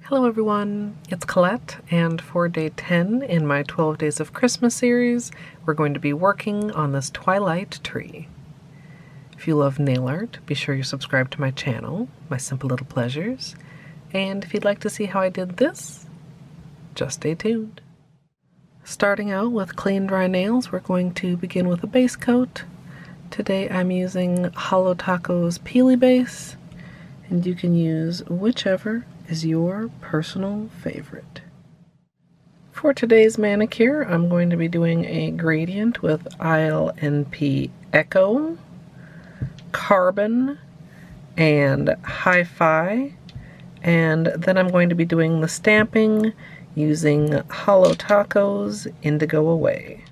Hello everyone, it's Colette, and for day 10 in my 12 Days of Christmas series, we're going to be working on this Twilight tree. If you love nail art, be sure you subscribe to my channel, My Simple Little Pleasures, and if you'd like to see how I did this, just stay tuned. Starting out with clean dry nails, we're going to begin with a base coat. Today I'm using Holo Taco's Peely Base, and you can use whichever is your personal favorite. For today's manicure, I'm going to be doing a gradient with ILNP Echo, Carbon, and Hi-Fi, and then I'm going to be doing the stamping using Holo Taco's Indigo Away.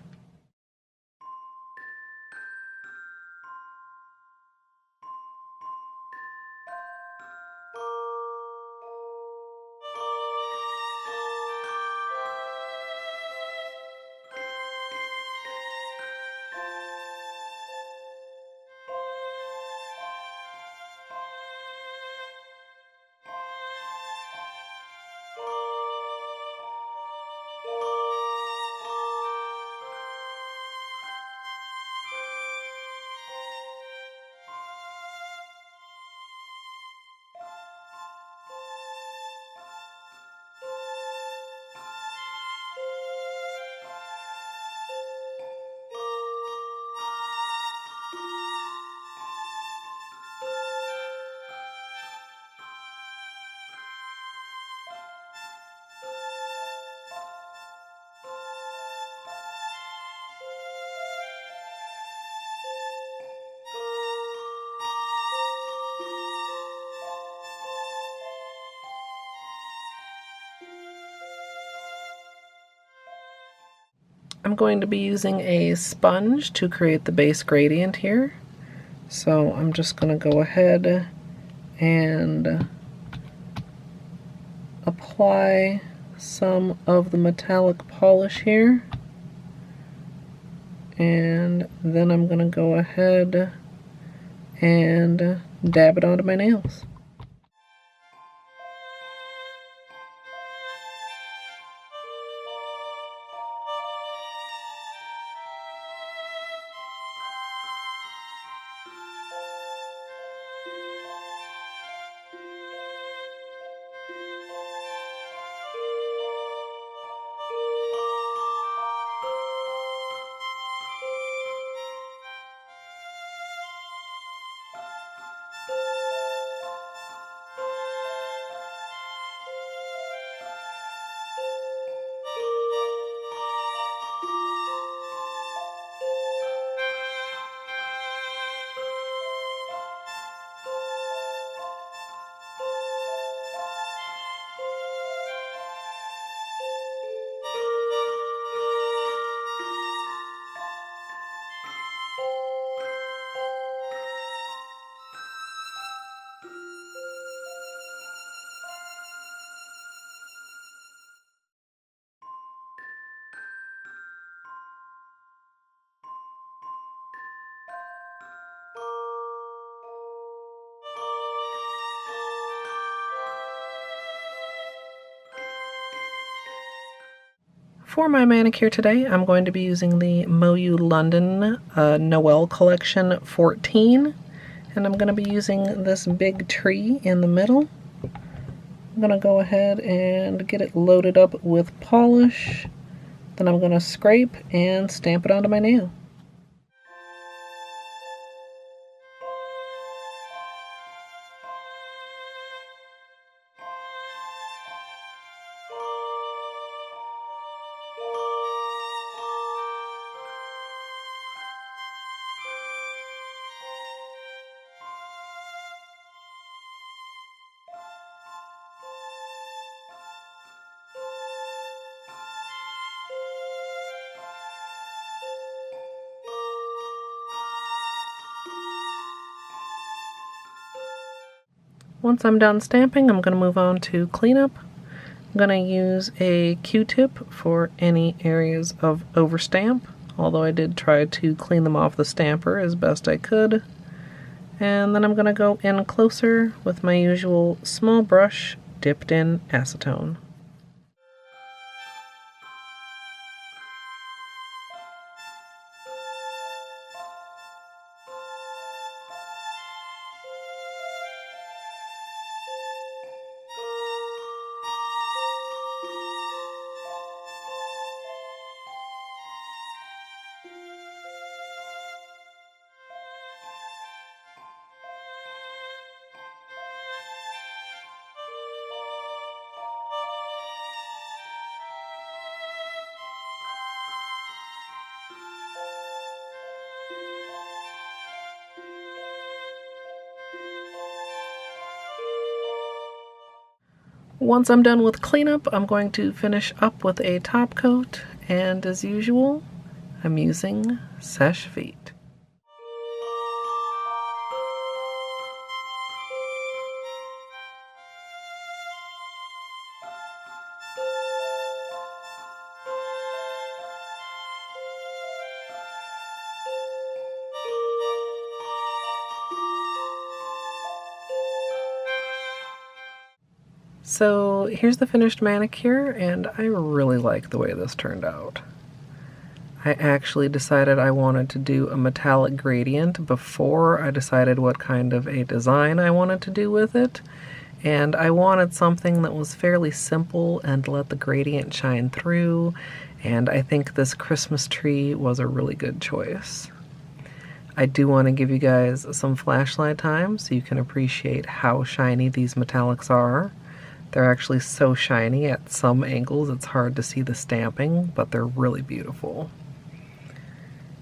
I'm going to be using a sponge to create the base gradient here. So I'm just going to go ahead and apply some of the metallic polish here. And then I'm going to go ahead and dab it onto my nails. For my manicure today, I'm going to be using the MoYou London Noel Collection 14, and I'm going to be using this big tree in the middle. I'm going to go ahead and get it loaded up with polish, then I'm going to scrape and stamp it onto my nail. Once I'm done stamping, I'm going to move on to cleanup. I'm going to use a Q-tip for any areas of overstamp, although I did try to clean them off the stamper as best I could. And then I'm going to go in closer with my usual small brush dipped in acetone. Once I'm done with cleanup, I'm going to finish up with a top coat, and as usual, I'm using Seche Vite. So here's the finished manicure, and I really like the way this turned out. I actually decided I wanted to do a metallic gradient before I decided what kind of a design I wanted to do with it, and I wanted something that was fairly simple and let the gradient shine through, and I think this Christmas tree was a really good choice. I do want to give you guys some flashlight time so you can appreciate how shiny these metallics are. They're actually so shiny at some angles it's hard to see the stamping, but they're really beautiful.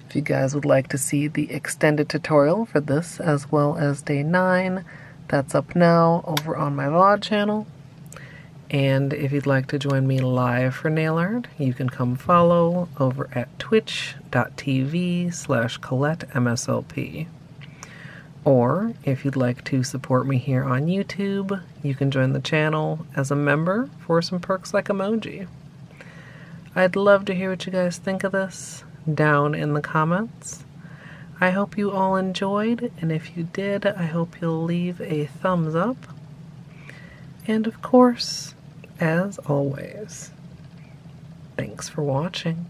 If you guys would like to see the extended tutorial for this as well as day 9, that's up now over on my VOD channel. And if you'd like to join me live for nail art, you can come follow over at twitch.tv/Colette MSLP. Or, if you'd like to support me here on YouTube, you can join the channel as a member for some perks like emoji. I'd love to hear what you guys think of this down in the comments. I hope you all enjoyed, and if you did, I hope you'll leave a thumbs up. And of course, as always, thanks for watching.